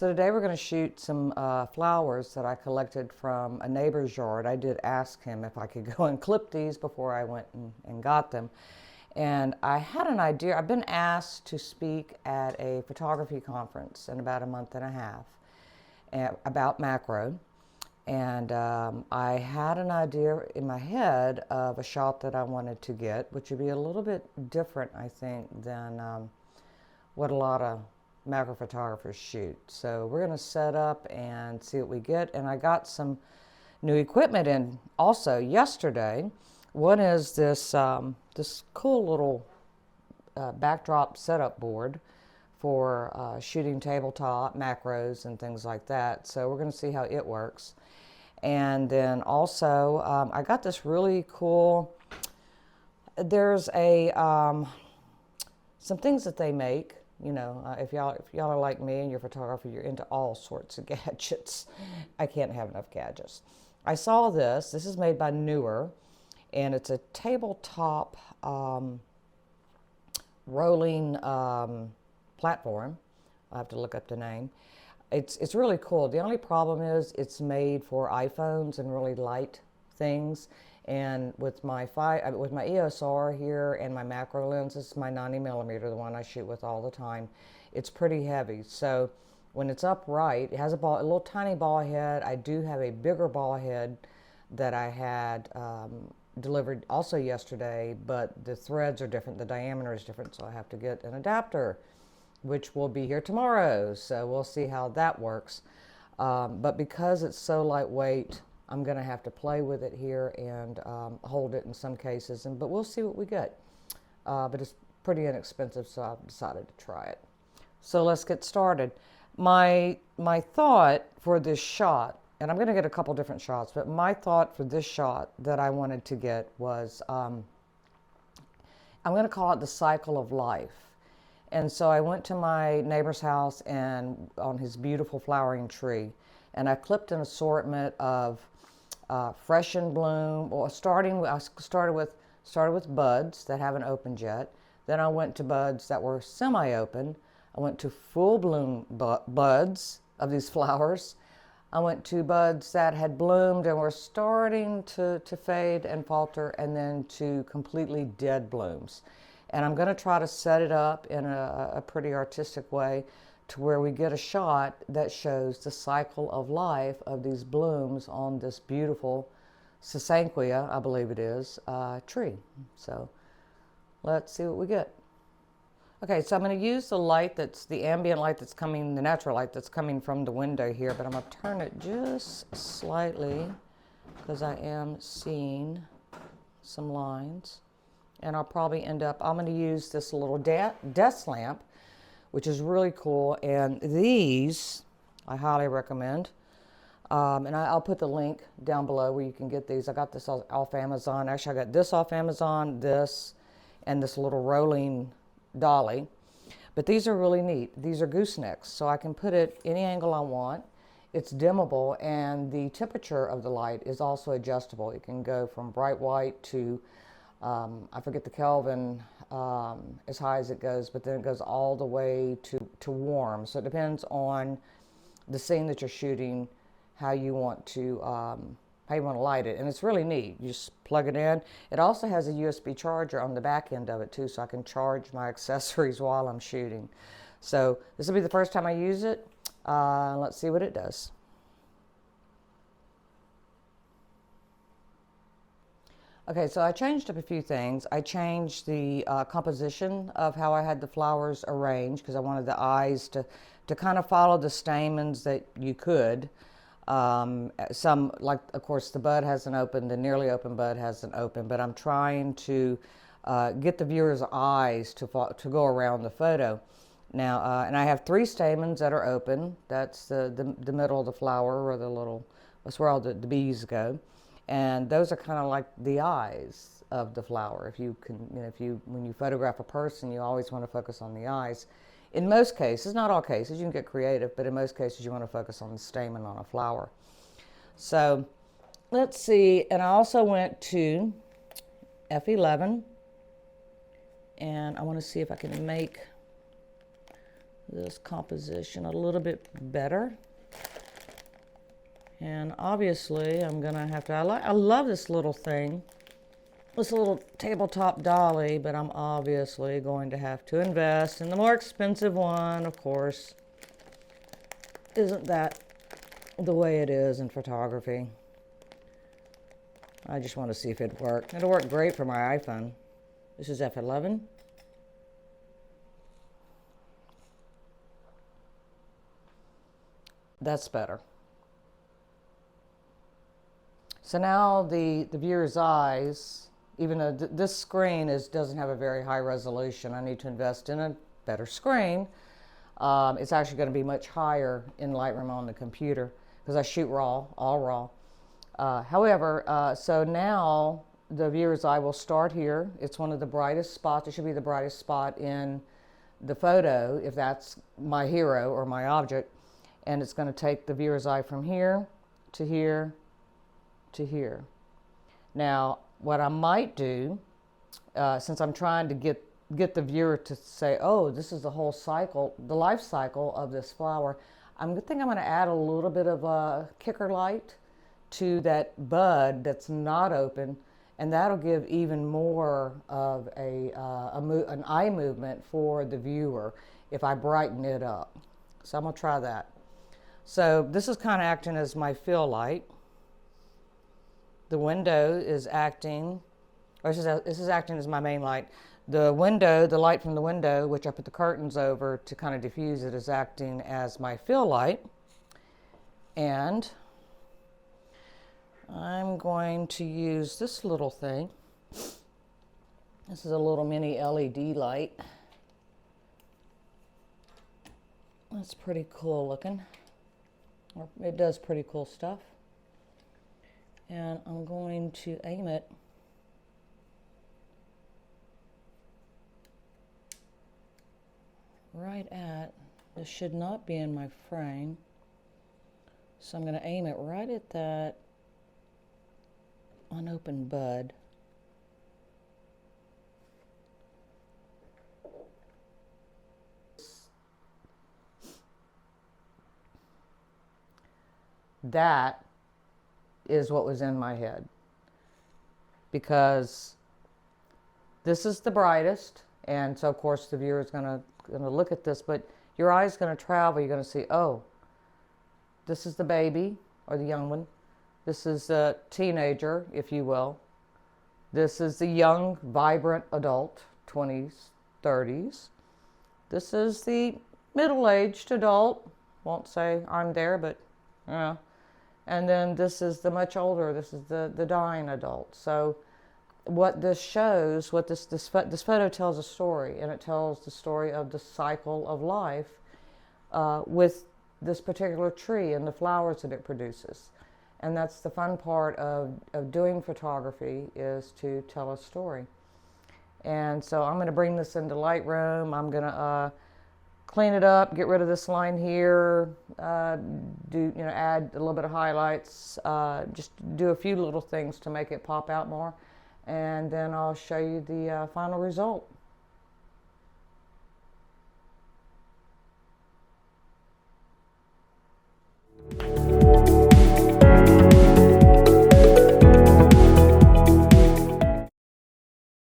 So today we're going to shoot some flowers that I collected from a neighbor's yard. I did ask him if I could go and clip these before I went and got them. And I had an idea. I've been asked to speak at a photography conference in about a month and a half about macro. And I had an idea in my head of a shot that I wanted to get, which would be a little bit different, I think, than what a lot of macro photographers shoot. So we're going to set up and see what we get. And I got some new equipment in also yesterday. One is this this cool little backdrop setup board for shooting tabletop macros and things like that. So we're going to see how it works. And then also I got this really cool, there's a some things that they make. You know, if y'all are like me and you're a photographer, you're into all sorts of gadgets. I can't have enough gadgets. I saw this. This is made by Neewer, and it's a tabletop rolling platform. I have to look up the name. It's really cool. The only problem is it's made for iPhones and really light things. And with my EOS R here and my macro lens, this is my 90mm, the one I shoot with all the time. It's pretty heavy. So when it's upright, it has a little tiny ball head. I do have a bigger ball head that I had delivered also yesterday, but the threads are different. The diameter is different, so I have to get an adapter, which will be here tomorrow. So we'll see how that works. But because it's so lightweight, I'm going to have to play with it here and hold it in some cases, but we'll see what we get. But it's pretty inexpensive, so I've decided to try it. So let's get started. My thought for this shot, and I'm going to get a couple different shots, but my thought for this shot that I wanted to get was, I'm going to call it the cycle of life. And so I went to my neighbor's house and on his beautiful flowering tree, and I clipped an assortment of fresh in bloom, or I started with buds that haven't opened yet. Then I went to buds that were semi-open. I went to full bloom buds of these flowers. I went to buds that had bloomed and were starting to fade and falter, and then to completely dead blooms. And I'm going to try to set it up in a pretty artistic way to where we get a shot that shows the cycle of life of these blooms on this beautiful Sasanquia, I believe it is, tree. So let's see what we get. Okay, so I'm going to use the light that's the ambient light that's coming, the natural light that's coming from the window here, but I'm going to turn it just slightly because I am seeing some lines. And I'll probably end up, I'm going to use this little desk lamp, which is really cool. And these, I highly recommend. And I'll put the link down below where you can get these. I got this off Amazon. Actually, I got this off Amazon, this, and this little rolling dolly. But these are really neat. These are goosenecks, so I can put it any angle I want. It's dimmable, and the temperature of the light is also adjustable. It can go from bright white to I forget the Kelvin as high as it goes, but then it goes all the way to warm. So it depends on the scene that you're shooting, how you want to light it. And it's really neat. You just plug it in. It also has a USB charger on the back end of it too, so I can charge my accessories while I'm shooting. So this will be the first time I use it. Let's see what it does. Okay, so I changed up a few things. I changed the composition of how I had the flowers arranged because I wanted the eyes to kind of follow the stamens that you could. Some, like, of course, the bud hasn't opened, the nearly open bud hasn't opened, but I'm trying to get the viewer's eyes to go around the photo. Now, and I have 3 stamens that are open. That's the middle of the flower, or the little, that's where all the bees go. And those are kind of like the eyes of the flower. If you can, when you photograph a person, you always want to focus on the eyes. In most cases, not all cases, you can get creative, but in most cases you want to focus on the stamen on a flower. So let's see, and I also went to F11, and I want to see if I can make this composition a little bit better. And obviously I'm gonna have to, I love this little thing, this little tabletop dolly, but I'm obviously going to have to invest in the more expensive one, of course. Isn't that the way it is in photography? I just want to see if it'd work. It'll work great for my iPhone. This is F11. That's better. So now the viewer's eyes, even though this screen doesn't have a very high resolution, I need to invest in a better screen. It's actually going to be much higher in Lightroom on the computer because I shoot raw, all raw. However, so now the viewer's eye will start here. It's one of the brightest spots. It should be the brightest spot in the photo if that's my hero or my object. And it's going to take the viewer's eye from here to here to here. Now, what I might do, since I'm trying to get the viewer to say, oh, this is the whole cycle, the life cycle of this flower, I think I'm going to add a little bit of a kicker light to that bud that's not open, and that'll give even more of an eye movement for the viewer if I brighten it up. So I'm going to try that. So this is kind of acting as my fill light. The window is acting, or this is acting as my main light. The window, the light from the window, which I put the curtains over to kind of diffuse it, is acting as my fill light. And I'm going to use this little thing. This is a little mini LED light. That's pretty cool looking. It does pretty cool stuff. And I'm going to aim it right at, this should not be in my frame, so I'm going to aim it right at that unopened bud. That is what was in my head, because this is the brightest, and so of course the viewer is going to look at this, but your eye is going to travel. You're going to see, oh, this is the baby or the young one. This is a teenager, if you will. This is the young, vibrant adult, 20s, 30s. This is the middle-aged adult. Won't say I'm there, but yeah. And then this is the much older, this is the dying adult. So what this shows, what this photo tells a story, and it tells the story of the cycle of life with this particular tree and the flowers that it produces. And that's the fun part of doing photography, is to tell a story. And so I'm going to bring this into Lightroom. I'm going to clean it up, get rid of this line here, add a little bit of highlights, just do a few little things to make it pop out more, and then I'll show you the final result.